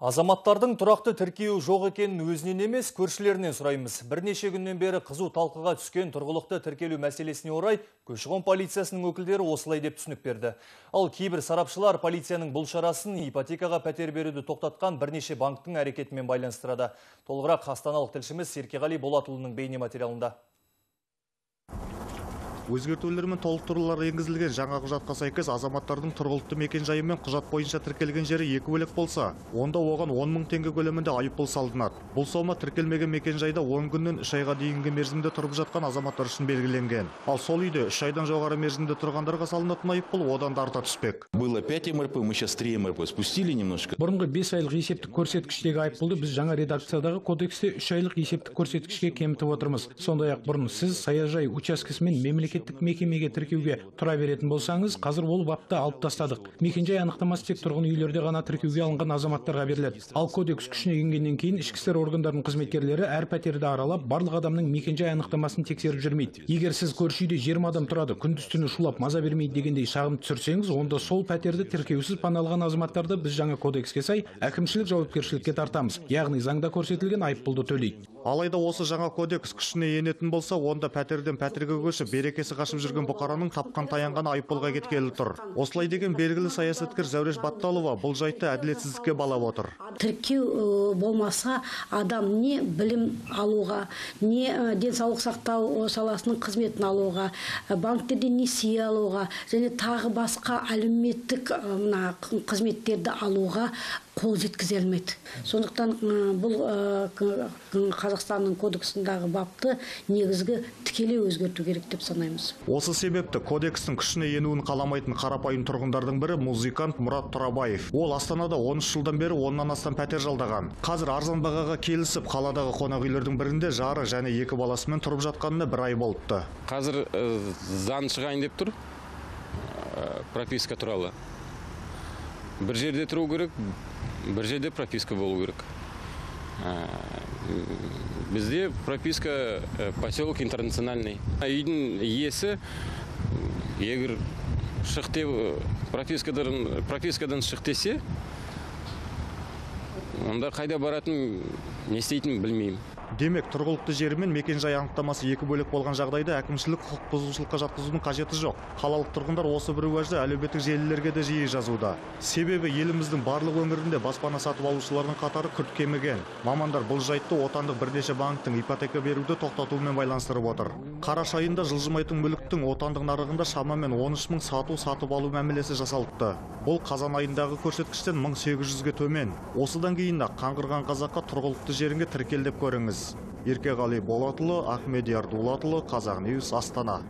Азаматтардың тұрақты тіркеуі жоқ екенін өзінен емес, көршілерінен сұраймыз. Бірнеше күннен бері қызу талқыға түскен тұрғылықты тіркелу мәселесіне орай көші-қон полициясының өкілдері осылай деп түсінік берді. Ал кейбір сарапшылар полицияның бұл шарасын ипотекаға пәтер беруді тоқтатқан бірнеше банктың әрекетімен байланыстырады. Толығырақ астаналық тілшіміз Серкеғали Болатұлының бейне материалында. Өзгертулер мен толықтырулар енгізілген жаңа құжатқа сәйкес азаматтардың тұрғылықты мекен-жайы мен құжат бойынша тіркелген жері екі бөлек болса, онда оған 10 мың теңге көлемінде айыппұл салынады. Бұл сома тіркелмеген мекен-жайда 10 күннен 3 айға дейінгі мерзімде тұрып жатқан азаматтар үшін белгіленген. Ал сол үйде 3 айдан жоғары мерзімде тұрғандарға салынатын айыппұл одан да арта түспек. Было 5 МРП, мы сейчас 3 МРП спустили немножко. Бұрынғы 5 айлық есептік көрсеткіштегі айыппұлды біз жаңа редакциядағы кодексте 3 айлық есептік көрсеткішке кемітіп отырмыз. Сондай-ақ бұрын сіз саяжай учаскесімен мемлекеттік мекемеге тіркеуге тұра беретін болсаңыз, қазір ол бапты алып тастадық. Мекен-жай анықтамасы тек тұрғын үйлерде ғана тіркеуге алынған азаматтарға беріледі. Ал кодекс күшіне енгеннен кейін ішкі істер органдарының қызметкерлері әр пәтерді аралап, барлық адамның мекен-жай анықтамасын тексеріп жүрмейді. Егер сіз көрші үйде 20 адам тұрады, күндіз-түні шулап маза бермейді дегендей шағым түсірсеңіз, онда сол пәтерді тіркеусіз паналаған азаматтарды біз жаңа кодекске сай әкімшілік жауапкершілікке тартамыз. Яғни заңда көрсетілген айыппұлды төлейді. Алайда осы жаңа кодекс күшіне енетін болса, онда пәтерден пәтерге көшіп, берекесі қашып жүрген бұқараның тапқан таянған айыппұлға кеткелі тұр. Осылай деген белгілі саясаткер Зәуреш Батталова бұл жайтты әділетсіздікке балап отыр. Тіркеу болмаса, адам не білім алуға, не денсаулық сақтау саласының қызметін алуға, банктерден несие алуға, және тағы басқа әлеуметтік қызметтерді алуға қол жеткізе алмайды. Сондықтан бұл Қазақстанның кодексындағы бапты негізгі тікелей өзгерту керек деп санаймыз. Осы себепті кодекстің күшіне енуін қаламайтын қарапайым тұрғындардың бірі музыкант Мұрат Тұрабаев. Ол Астанада 13 жылдан бері 10-нан астам пәтер жалдаған. Қазір арзан бағаға келісіп, қаладағы қонақ үйлердің бірінде жары және 2 баласымен тұрып жатқанына 1 ай болыпты. Қазір заң шығайын деп тұр, прописка туралы. Бір жерде тұру керек, бір жерде прописка болу керек. Бізде прописка поселок интернациональный. Үйдің иесі егер пропискадан шық десе, онда қайда баратын, не істейтінін білмеймін. Демек, тұрғылықты жері мен мекен-жай анықтамасы екі бөлек болған жағдайда әкімшілік құқық бұзушылыққа жатқызудың қажеті жоқ. Қалалық тұрғындар осы бір уәжді әлеуметтік желілерге де жиі жазуда. Себебі еліміздің барлық өңірінде баспана сатып алушылардың қатары күрт кеміген. Мамандар бұл жайтты отандық бірнеше банктың ипотека беруді тоқтатуымен байланыстырып отыр. Қараша айында жылжымайтын мүліктің отандық нарығында шамамен 13 мың сатып алу мәмілесі жасалыпты. Бұл қазан айындағы көрсеткіштен 1800-ге төмен. Осыдан кейін қаңғырған қазаққа тұрғылықты жеріңе тіркел деп көріңіз. Серкеғали Болатұлы, Ахмедияр Дулатұлы, Қазақ Ньюс, Астана.